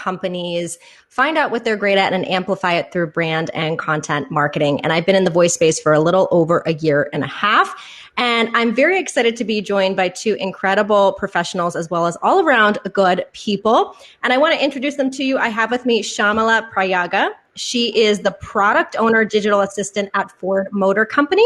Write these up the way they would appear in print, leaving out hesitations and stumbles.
companies find out what they're great at and amplify it through brand and content marketing. And I've been in the voice space for a little over a year and a half. And I'm very excited to be joined by two incredible professionals as well as all around good people. And I want to introduce them to you. I have with me Shamala Prayaga. She is the product owner, digital assistant at Ford Motor Company.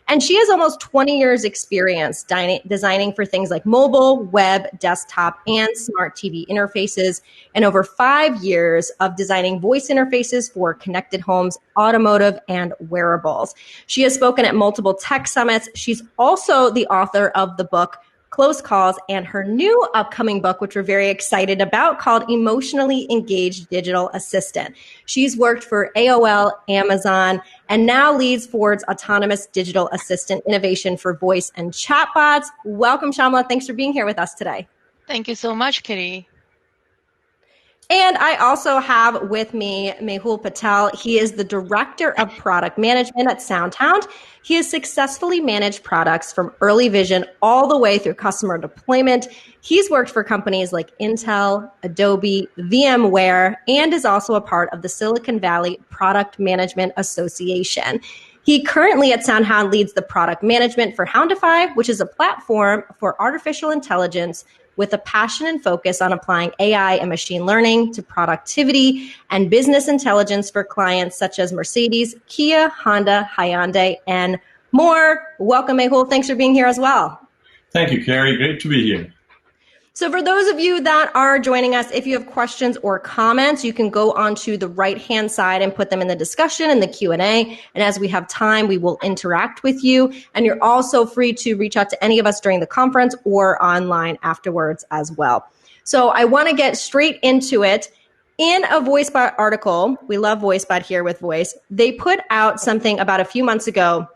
And she has almost 20 years experience designing for things like mobile, web, desktop, and smart TV interfaces, and over 5 years of designing voice interfaces for connected homes, automotive, and wearables. She has spoken at multiple tech summits. She's also the author of the book Close Calls and her new upcoming book, which we're very excited about, called Emotionally Engaged Digital Assistant. She's worked for AOL, Amazon, and now leads Ford's autonomous digital assistant innovation for voice and chatbots. Welcome, Shamla. Thanks for being here with us today. Thank you so much, Kitty. And I also have with me Mehul Patel. He is the Director of Product Management at SoundHound. He has successfully managed products from early vision all the way through customer deployment. He's worked for companies like Intel, Adobe, VMware, and is also a part of the Silicon Valley Product Management Association. He currently at SoundHound leads the product management for Houndify, which is a platform for artificial intelligence with a passion and focus on applying AI and machine learning to productivity and business intelligence for clients such as Mercedes, Kia, Honda, Hyundai, and more. Welcome, Mehul. Thanks for being here as well. Thank you, Carrie. Great to be here. So for those of you that are joining us, if you have questions or comments, you can go onto the right-hand side and put them in the discussion in the Q&A. And as we have time, we will interact with you. And you're also free to reach out to any of us during the conference or online afterwards as well. So I want to get straight into it. In a VoiceBot article, we love VoiceBot here with Voice, they put out something about a few months ago.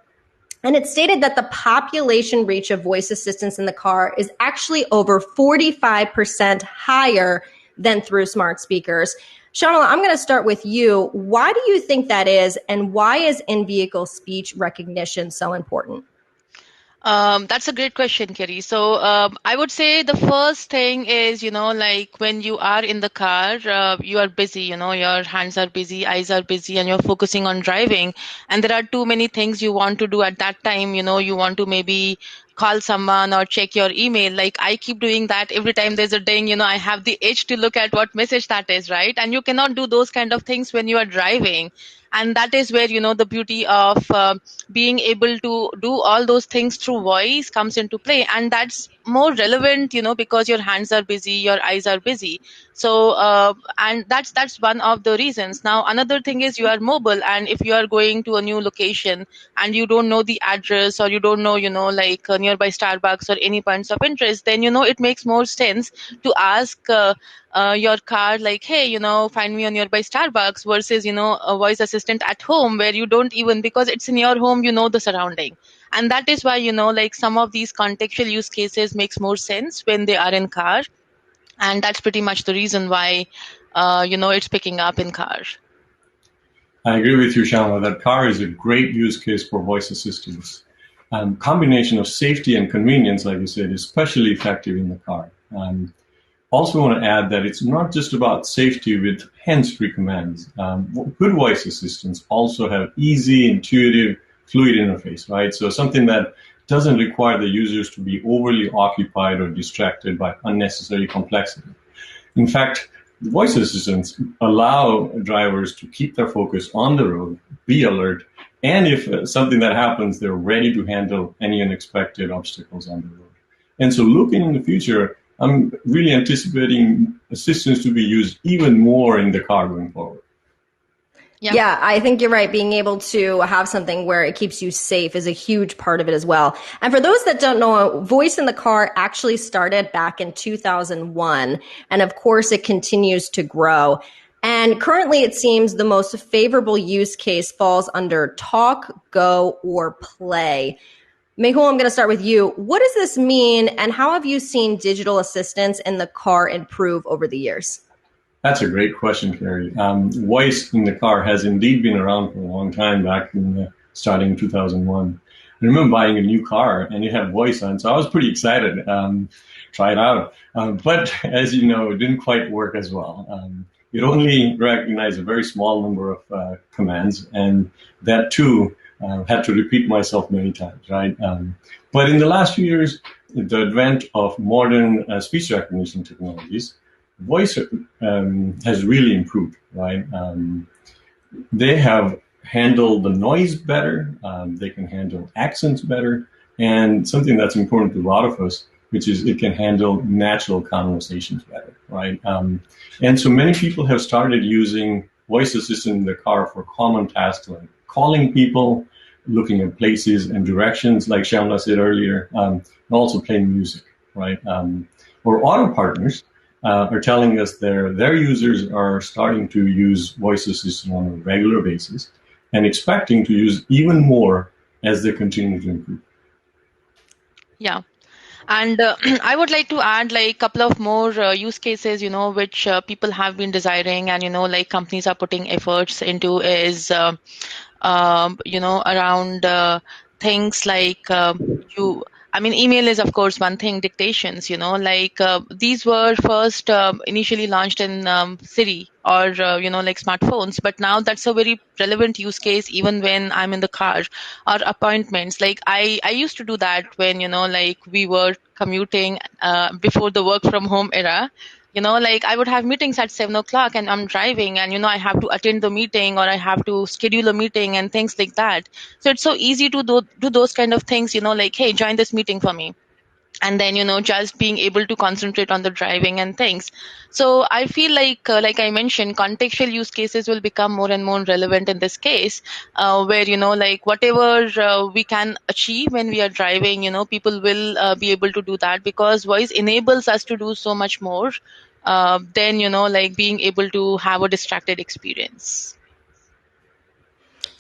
And it stated that the population reach of voice assistants in the car is actually over 45% higher than through smart speakers. Shamala, I'm going to start with you. Why do you think that is, and why is in-vehicle speech recognition so important? That's a great question, Kitty. So I would say the first thing is, like when you are in the car, you are busy, your hands are busy, eyes are busy, and you're focusing on driving. And there are too many things you want to do at that time. You want to maybe call someone or check your email. Like I keep doing that every time there's a ding, I have the itch to look at what message that is, right? And you cannot do those kind of things when you are driving. And that is where, the beauty of being able to do all those things through voice comes into play. And that's more relevant, because your hands are busy, your eyes are busy. So, and that's one of the reasons. Now, another thing is you are mobile. And if you are going to a new location and you don't know the address or you don't know, like a nearby Starbucks or any points of interest, then, it makes more sense to ask your car like, hey, find me a nearby Starbucks versus, a voice assistant at home where you don't even, because it's in your home, the surrounding. And that is why, like some of these contextual use cases makes more sense when they are in car. And that's pretty much the reason why, it's picking up in cars. I agree with you, Shamla, that car is a great use case for voice assistance. Combination of safety and convenience, like you said, is especially effective in the car. Also want to add that it's not just about safety with hands-free commands. Good voice assistants also have easy, intuitive, fluid interface, right? So something that doesn't require the users to be overly occupied or distracted by unnecessary complexity. In fact, the voice assistants allow drivers to keep their focus on the road, be alert, and if something that happens, they're ready to handle any unexpected obstacles on the road. And so looking in the future, I'm really anticipating assistants to be used even more in the car going forward. Yeah, I think you're right. Being able to have something where it keeps you safe is a huge part of it as well. And for those that don't know, voice in the car actually started back in 2001. And of course, it continues to grow. And currently, it seems the most favorable use case falls under talk, go, or play. Mehul, I'm going to start with you. What does this mean, and how have you seen digital assistants in the car improve over the years? That's a great question, Carrie. Voice in the car has indeed been around for a long time, back in starting in 2001. I remember buying a new car, and it had voice on, so I was pretty excited. Try it out. But as you know, it didn't quite work as well. it only recognized a very small number of commands, and that too had to repeat myself many times, right? But in the last few years, the advent of modern speech recognition technologies, voice has really improved, right? They have handled the noise better. They can handle accents better. And something that's important to a lot of us, which is it can handle natural conversations better, right? And so many people have started using voice assistant in the car for common tasks like calling people, looking at places and directions, like Shyamala said earlier, and also playing music, right? Or auto partners are telling us their users are starting to use voice assistant on a regular basis and expecting to use even more as they continue to improve. Yeah. And I would like to add like a couple of more use cases, which people have been desiring and, like companies are putting efforts into is, around things like email is of course one thing, dictations, these were first initially launched in Siri or, like smartphones, but now that's a very relevant use case even when I'm in the car or appointments. Like I used to do that when, like we were commuting before the work from home era. Like I would have meetings at 7 o'clock and I'm driving and, I have to attend the meeting or I have to schedule a meeting and things like that. So it's so easy to do those kind of things, like, hey, join this meeting for me. And then, just being able to concentrate on the driving and things. So I feel like I mentioned, contextual use cases will become more and more relevant in this case, where, like whatever we can achieve when we are driving, people will be able to do that because voice enables us to do so much more than, like being able to have a distracted experience.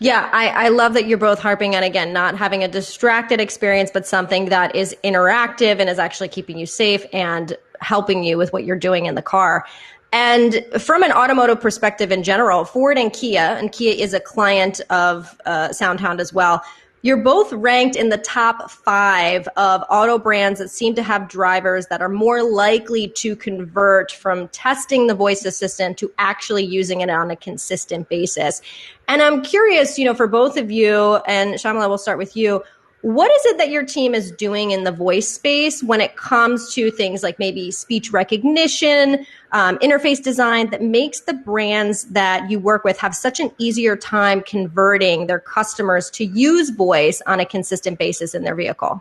Yeah, I love that you're both harping on, again, not having a distracted experience, but something that is interactive and is actually keeping you safe and helping you with what you're doing in the car. And from an automotive perspective in general, Ford and Kia is a client of SoundHound as well, you're both ranked in the top 5 of auto brands that seem to have drivers that are more likely to convert from testing the voice assistant to actually using it on a consistent basis. And I'm curious, for both of you, and Shyamala, we'll start with you. What is it that your team is doing in the voice space when it comes to things like maybe speech recognition, interface design, that makes the brands that you work with have such an easier time converting their customers to use voice on a consistent basis in their vehicle?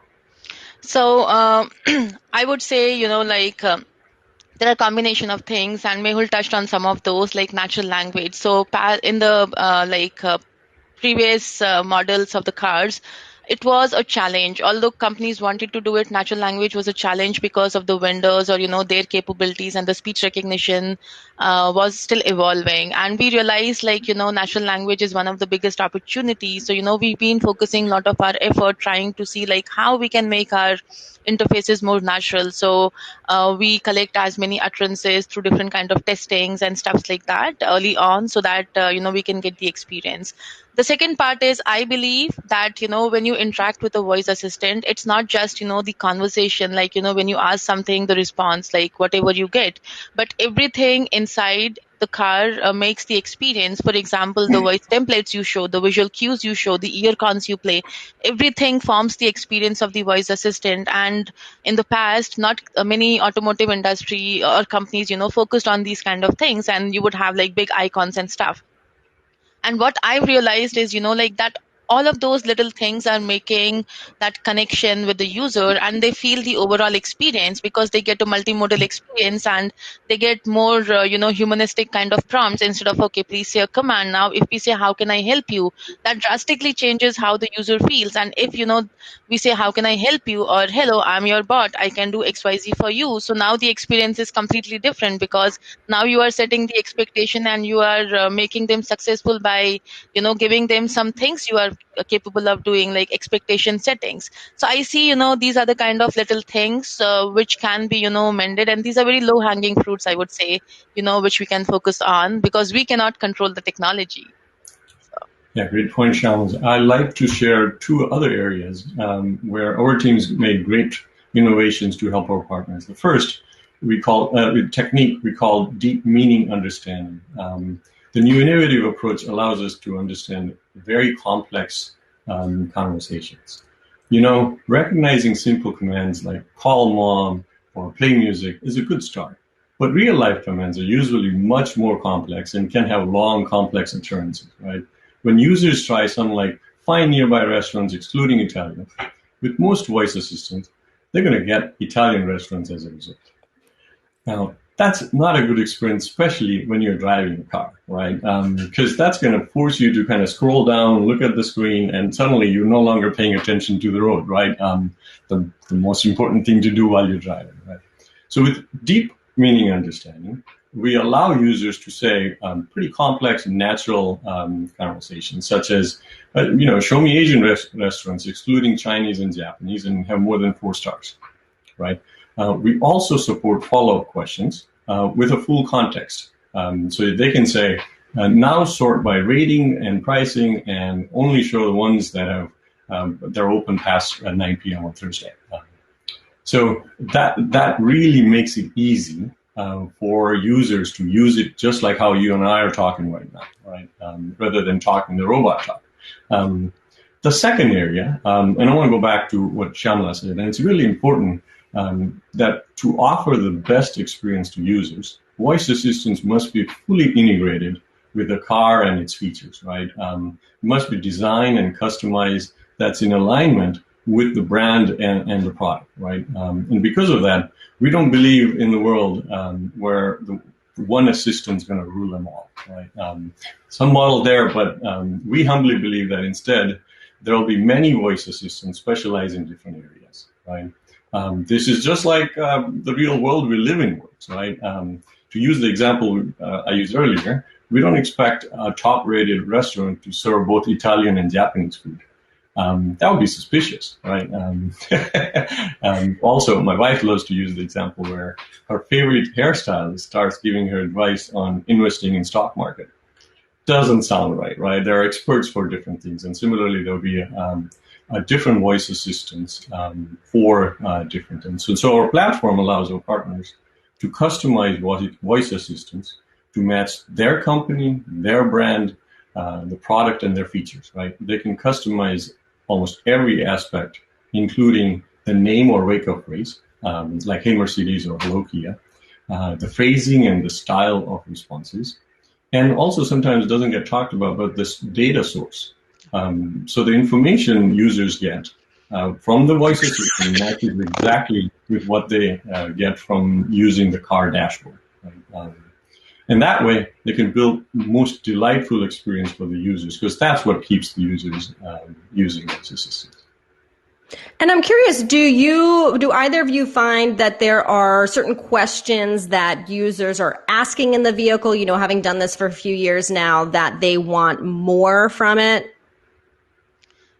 So I would say, there are a combination of things, and Mehul touched on some of those, like natural language. So in the previous models of the cars, it was a challenge. Although companies wanted to do it, natural language was a challenge because of the vendors or, their capabilities, and the speech recognition was still evolving. And we realized, natural language is one of the biggest opportunities. So, we've been focusing a lot of our effort trying to see how we can make our interfaces more natural. So we collect as many utterances through different kind of testings and stuff like that early on, so that we can get the experience. The second part is, I believe that, when you interact with a voice assistant, it's not just, the conversation, when you ask something, the response, whatever you get, but everything inside the car makes the experience. For example, the voice templates you show, the visual cues you show, the ear cons you play, everything forms the experience of the voice assistant. And in the past, not many automotive industry or companies, focused on these kind of things, and you would have big icons and stuff. And what I've realized is, that all of those little things are making that connection with the user, and they feel the overall experience because they get a multimodal experience, and they get more, humanistic kind of prompts instead of, okay, please say a command. Now, if we say, how can I help you? That drastically changes how the user feels. And if, we say, how can I help you? Or, hello, I'm your bot, I can do XYZ for you. So now the experience is completely different, because now you are setting the expectation and you are making them successful by, giving them some things you are capable of doing, like expectation settings. So I see, these are the kind of little things which can be, mended. And these are very low hanging fruits, I would say, which we can focus on because we cannot control the technology. Yeah, great point, Shams. I'd like to share 2 other areas where our teams made great innovations to help our partners. The first technique we call deep meaning understanding. The new innovative approach allows us to understand very complex conversations. Recognizing simple commands like call mom or play music is a good start. But real-life commands are usually much more complex and can have long, complex occurrences, right? When users try something like find nearby restaurants excluding Italian, with most voice assistants, they're going to get Italian restaurants as a result. Now, that's not a good experience, especially when you're driving a car, right? Because that's going to force you to kind of scroll down, look at the screen, and suddenly you're no longer paying attention to the road, right? The most important thing to do while you're driving, right? So with deep meaning understanding, we allow users to say pretty complex and natural conversations, such as, show me Asian restaurants, excluding Chinese and Japanese, and have more than 4 stars, right? We also support follow-up questions with a full context. So they can say, now sort by rating and pricing and only show the ones that have they're open past 9 p.m. on Thursday. So that really makes it easy for users to use it just like how you and I are talking right now, right? Rather than talking the robot talk. The second area, and I want to go back to what Shyamala said, and it's really important that to offer the best experience to users, voice assistants must be fully integrated with the car and its features, right? It must be designed and customized that's in alignment with the brand and the product, right? And because of that, we don't believe in the world where the one assistant is going to rule them all, right? Some model there, but we humbly believe that instead there will be many voice assistants specialized in different areas, right? This is just like the real world we live in works, right? To use the example I used earlier, we don't expect a top-rated restaurant to serve both Italian and Japanese food. That would be suspicious, right? Also, my wife loves to use the example where her favorite hairstylist starts giving her advice on investing in stock market. Doesn't sound right? There are experts for different things, and similarly, there'll be a different voice assistants for different things. So our platform allows our partners to customize voice assistants to match their company, their brand, the product, and their features, right? They can customize almost every aspect, including the name or wake-up phrase, like "Hey Mercedes" or "Hello Kia," the phrasing and the style of responses, and also sometimes doesn't get talked about, but this data source. So the information users get from the voice assistant matches exactly with what they get from using the car dashboard. Right? And that way, they can build the most delightful experience for the users, because that's what keeps the users using voice assistants. And I'm curious, do either of you find that there are certain questions that users are asking in the vehicle, having done this for a few years now, that they want more from it?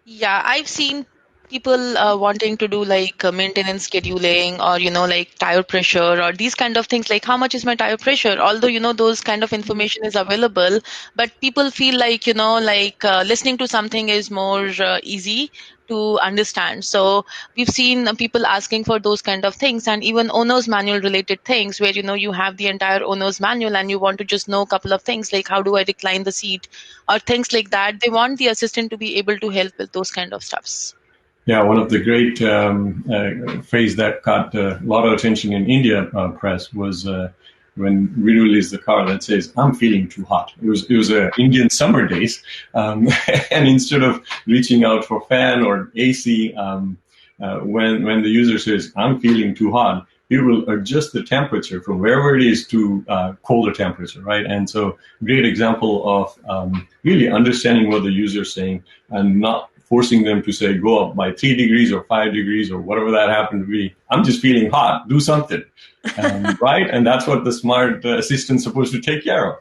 Yeah, I've seen people wanting to do like maintenance scheduling, or like tire pressure or these kind of things, like how much is my tire pressure, although those kind of information is available, but people feel like listening to something is more easy to understand. So we've seen people asking for those kind of things, and even owner's manual related things where you have the entire owner's manual and you want to just know a couple of things like how do I recline the seat or things like that. They want the assistant to be able to help with those kind of stuffs. Yeah, one of the great phrase that got a lot of attention in India press was when we released the car that says, "I'm feeling too hot." It was Indian summer days, and instead of reaching out for fan or AC, when the user says, "I'm feeling too hot," it will adjust the temperature from wherever it is to colder temperature, right? And so, great example of really understanding what the user is saying and not forcing them to say, go up by 3 degrees or 5 degrees or whatever that happened to be. I'm just feeling hot. Do something, right? And that's what the smart assistant's supposed to take care of.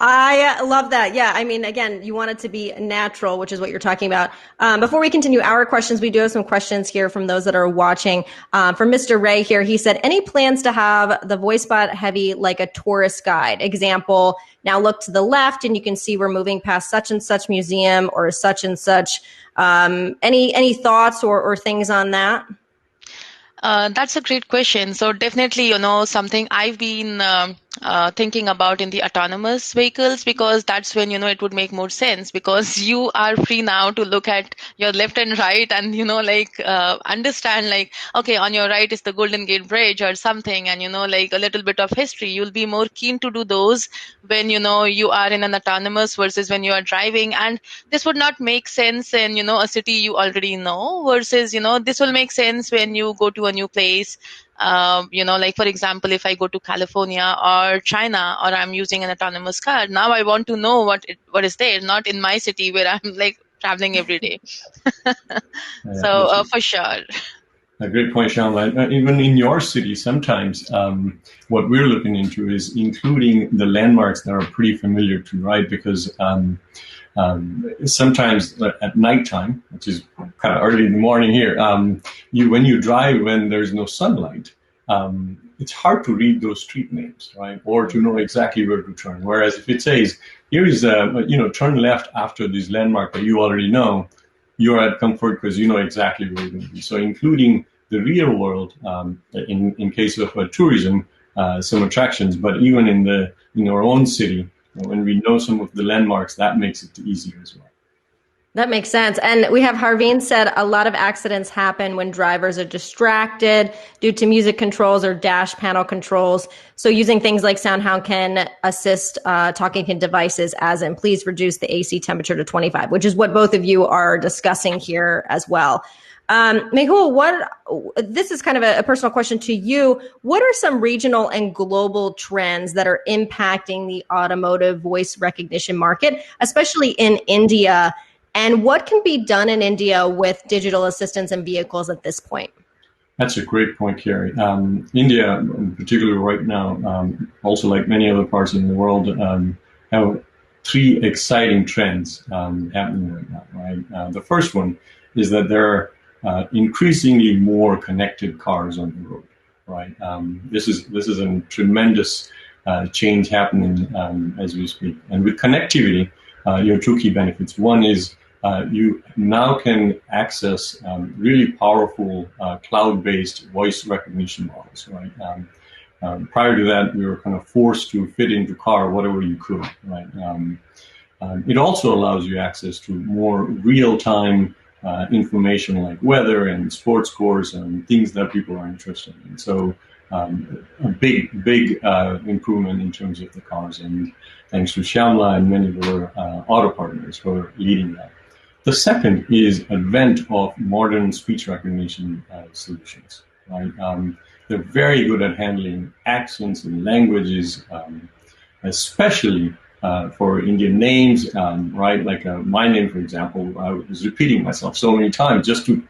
I love that. Yeah. I mean, again, you want it to be natural, which is what you're talking about. Before we continue our questions, we do have some questions here from those that are watching. From Mr. Ray here, he said, any plans to have the voice bot heavy like a tourist guide? Example, now look to the left and you can see we're moving past such and such museum or such and such. Any thoughts or things on that? That's a great question. So definitely, something I've been thinking about in the autonomous vehicles, because that's when, it would make more sense, because you are free now to look at your left and right and, understand like, okay, on your right is the Golden Gate Bridge or something. And, like a little bit of history, you'll be more keen to do those when, you are in an autonomous versus when you are driving. And this would not make sense in, a city you already know versus, this will make sense when you go to a new place. Like for example, if I go to California or China, or I'm using an autonomous car, now I want to know what is there, not in my city where I'm like traveling every day. Yeah, So that's for sure. a great point, Sean. Even in your city, sometimes what we're looking into is including the landmarks that are pretty familiar to, right? Because sometimes at nighttime, which is kind of early in the morning here, when you drive when there's no sunlight, it's hard to read those street names, right? Or to know exactly where to turn. Whereas if it says, here is turn left after this landmark that you already know, you're at comfort because you know exactly where you're going to be. So including the real world, in case of tourism, some attractions, but even in our own city, when we know some of the landmarks, that makes it easier as well. That makes sense. And we have Harveen said a lot of accidents happen when drivers are distracted due to music controls or dash panel controls. So using things like SoundHound can assist talking to devices, as in please reduce the AC temperature to 25, which is what both of you are discussing here as well. Mehul, this is kind of a personal question to you. What are some regional and global trends that are impacting the automotive voice recognition market, especially in India? And what can be done in India with digital assistants and vehicles at this point? That's a great point, Carrie. India, particularly right now, also like many other parts in the world, have three exciting trends happening right now. Right, the first one is that there are increasingly more connected cars on the road. Right, this is a tremendous change happening as we speak. And with connectivity, you have two key benefits. One is you now can access really powerful cloud-based voice recognition models. Right. Prior to that, we were kind of forced to fit into car whatever you could. Right. It also allows you access to more real-time information like weather and sports scores and things that people are interested in. So a big improvement in terms of the cars, and thanks to Shyamla and many of our auto partners who are leading that. The second is advent of modern speech recognition solutions. Right, they're very good at handling accents and languages, especially for Indian names. Right, like my name, for example, I was repeating myself so many times just to,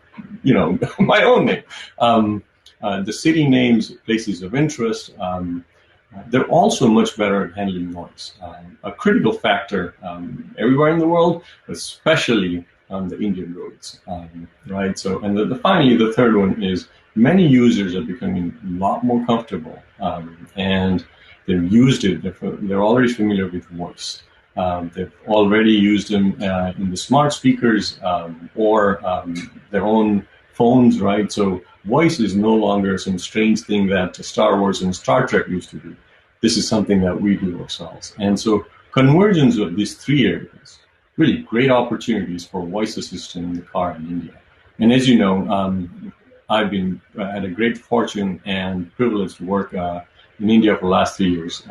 my own name. The city names, places of interest. They're also much better at handling noise, a critical factor everywhere in the world, especially on the Indian roads. Right. So, and finally, the third one is many users are becoming a lot more comfortable, and they've used it. They're already familiar with voice. They've already used them in the smart speakers or their own phones. Right. So voice is no longer some strange thing that Star Wars and Star Trek used to do. This is something that we do ourselves. And so convergence of these three areas, really great opportunities for voice assistant in the car in India. And as you know, I've been had a great fortune and privilege to work in India for the last 3 years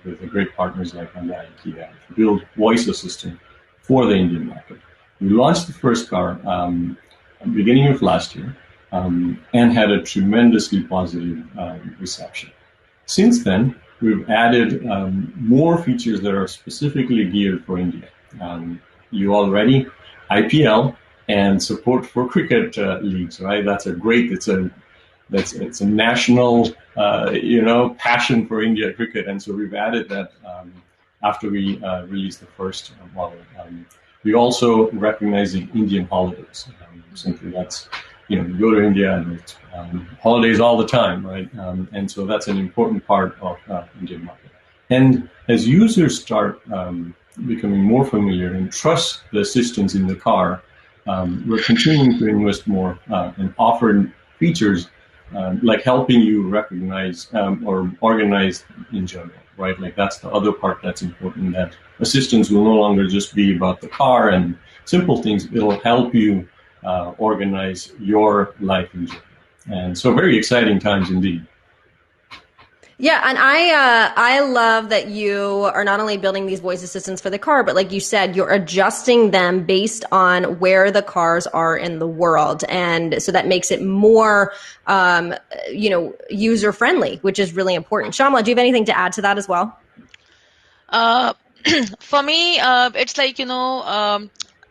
with great partners like Hyundai and Kia to build voice assistant for the Indian market. We launched the first car beginning of last year and had a tremendously positive reception. Since then, we've added more features that are specifically geared for India. You already IPL and support for cricket leagues, right? That's a great. It's a national passion for India cricket, and so we've added that after we released the first model. We also recognize the Indian holidays, something that's you go to India and it's holidays all the time, right? And so that's an important part of Indian market. And as users start becoming more familiar and trust the assistants in the car, we're continuing to invest more and offer features like helping you recognize or organize in general, right? Like that's the other part that's important, that assistance will no longer just be about the car and simple things. It'll help you organize your life in general. And so very exciting times indeed. Yeah, and I love that you are not only building these voice assistants for the car, but like you said, you're adjusting them based on where the cars are in the world, and so that makes it more, user friendly, which is really important. Shamla, do you have anything to add to that as well? For me, it's like,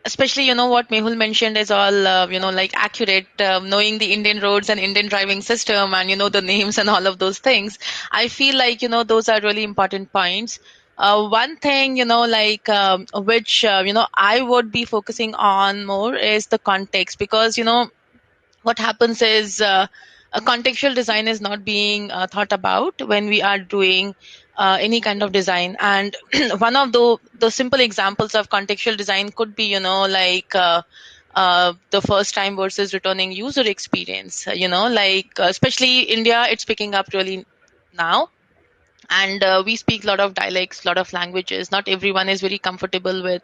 especially, what Mehul mentioned is all, like accurate, knowing the Indian roads and Indian driving system and, the names and all of those things. I feel like, those are really important points. One thing, which, I would be focusing on more is the context, because, what happens is a contextual design is not being thought about when we are doing any kind of design. And one of the simple examples of contextual design could be, the first time versus returning user experience, especially India, it's picking up really now. And we speak a lot of dialects, a lot of languages. Not everyone is very comfortable with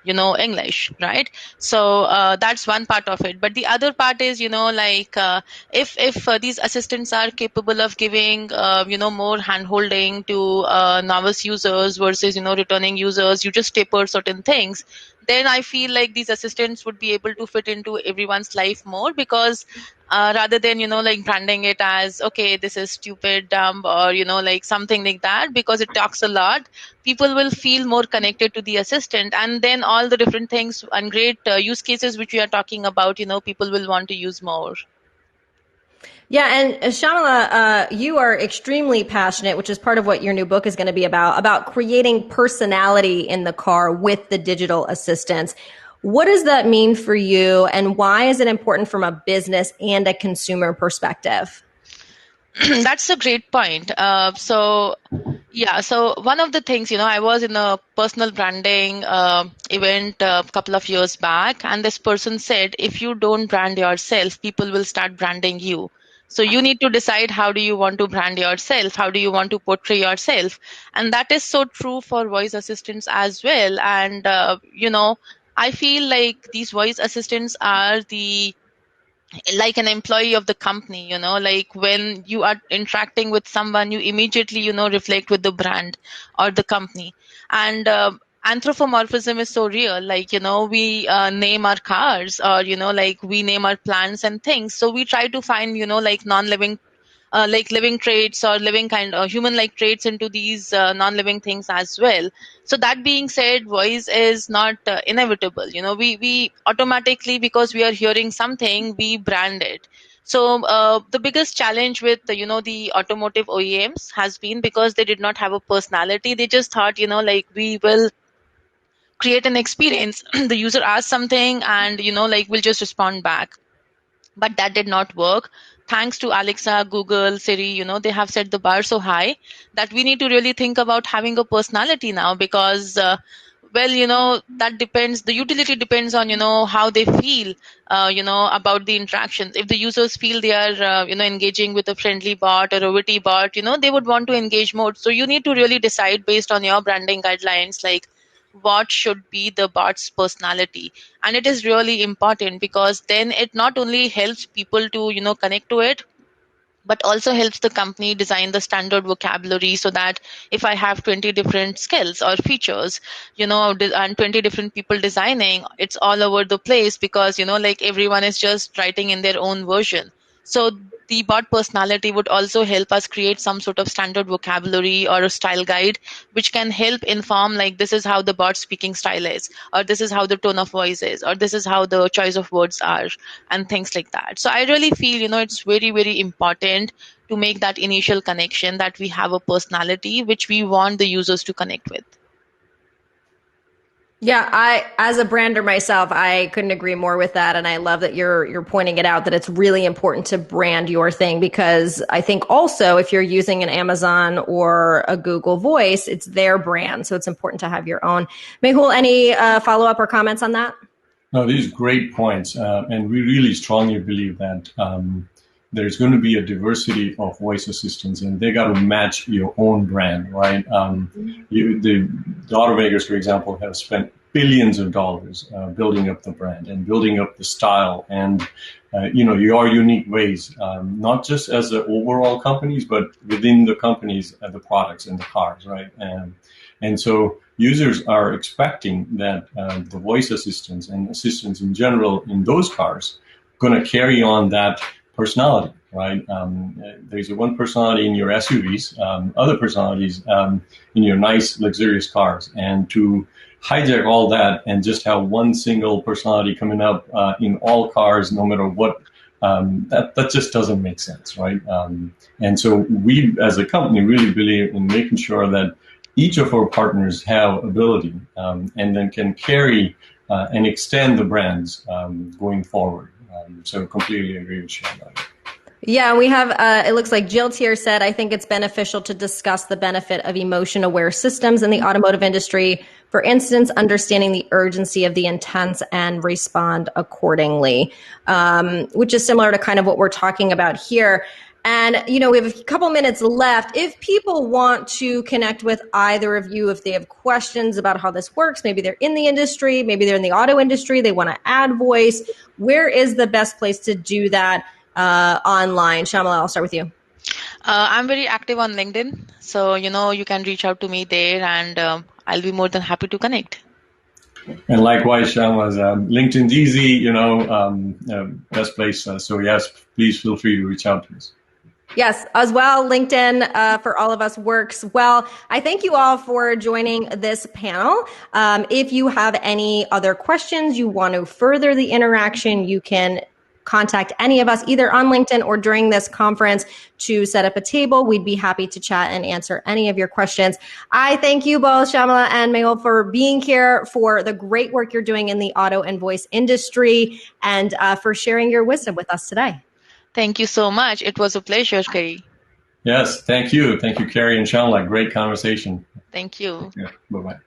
English, right? So that's one part of it. But the other part is, if these assistants are capable of giving more hand holding to novice users versus returning users, you just taper certain things, then I feel like these assistants would be able to fit into everyone's life more, because rather than branding it as, okay, this is stupid, dumb, or like something like that, because it talks a lot, people will feel more connected to the assistant, and then all the different things and great use cases which we are talking about, people will want to use more. Yeah, and Shamala, you are extremely passionate, which is part of what your new book is going to be about creating personality in the car with the digital assistants. What does that mean for you, and why is it important from a business and a consumer perspective? That's a great point. So one of the things, I was in a personal branding event a couple of years back, and this person said, if you don't brand yourself, people will start branding you. So you need to decide, how do you want to brand yourself? How do you want to portray yourself? And that is so true for voice assistants as well. And, I feel like these voice assistants are like an employee of the company, like when you are interacting with someone, you immediately, reflect with the brand or the company. And anthropomorphism is so real. Like, we name our cars, or, like we name our plants and things. So we try to find, like non-living like living traits or living kind of human-like traits into these non-living things as well. So that being said, voice is not inevitable. We automatically, because we are hearing something, we brand it. So the biggest challenge with the automotive OEMs has been because they did not have a personality. They just thought, like we will create an experience. The user asks something, and like we'll just respond back. But that did not work. Thanks to Alexa, Google, Siri, they have set the bar so high that we need to really think about having a personality now, because that depends. The utility depends on, how they feel, about the interactions. If the users feel they are, engaging with a friendly bot or a witty bot, they would want to engage more. So you need to really decide based on your branding guidelines, like what should be the bot's personality. And it is really important, because then it not only helps people to, connect to it, but also helps the company design the standard vocabulary, so that if I have 20 different skills or features, and 20 different people designing, it's all over the place, because, like everyone is just writing in their own version. So the bot personality would also help us create some sort of standard vocabulary or a style guide, which can help inform, like, this is how the bot speaking style is, or this is how the tone of voice is, or this is how the choice of words are, and things like that. So I really feel, it's very, very important to make that initial connection, that we have a personality which we want the users to connect with. Yeah, as a brander myself, I couldn't agree more with that. And I love that you're pointing it out, that it's really important to brand your thing, because I think also if you're using an Amazon or a Google Voice, it's their brand. So it's important to have your own. Mehul, any follow-up or comments on that? No, these are great points. And we really strongly believe that there's going to be a diversity of voice assistants, and they got to match your own brand, right? The automakers, for example, have spent billions of dollars building up the brand and building up the style and your unique ways, not just as the overall companies, but within the companies, the products and the cars, right? And so users are expecting that the voice assistants and assistants in general in those cars going to carry on that personality, right? There's one personality in your SUVs, other personalities in your nice, luxurious cars. And to hijack all that and just have one single personality coming up in all cars, no matter what, that just doesn't make sense, right? And so we, as a company, really believe in making sure that each of our partners have ability and then can carry and extend the brands going forward. So completely agree with you on that. Yeah, we have, it looks like Jill Tier said, I think it's beneficial to discuss the benefit of emotion-aware systems in the automotive industry. For instance, understanding the urgency of the intents and respond accordingly, which is similar to kind of what we're talking about here. And, we have a couple minutes left. If people want to connect with either of you, if they have questions about how this works, maybe they're in the industry, maybe they're in the auto industry, they want to add voice, where is the best place to do that online? Shamala, I'll start with you. I'm very active on LinkedIn. So, you can reach out to me there and I'll be more than happy to connect. And likewise, Shamala, LinkedIn's easy, best place. So yes, please feel free to reach out to us. Yes, as well, LinkedIn for all of us works well. I thank you all for joining this panel. If you have any other questions, you want to further the interaction, you can contact any of us either on LinkedIn or during this conference to set up a table. We'd be happy to chat and answer any of your questions. I thank you both, Shamala and Mehul, for being here, for the great work you're doing in the auto and voice industry, and for sharing your wisdom with us today. Thank you so much. It was a pleasure, Carrie. Yes, thank you. Thank you, Carrie and Shamala. Great conversation. Thank you. Yeah, bye-bye.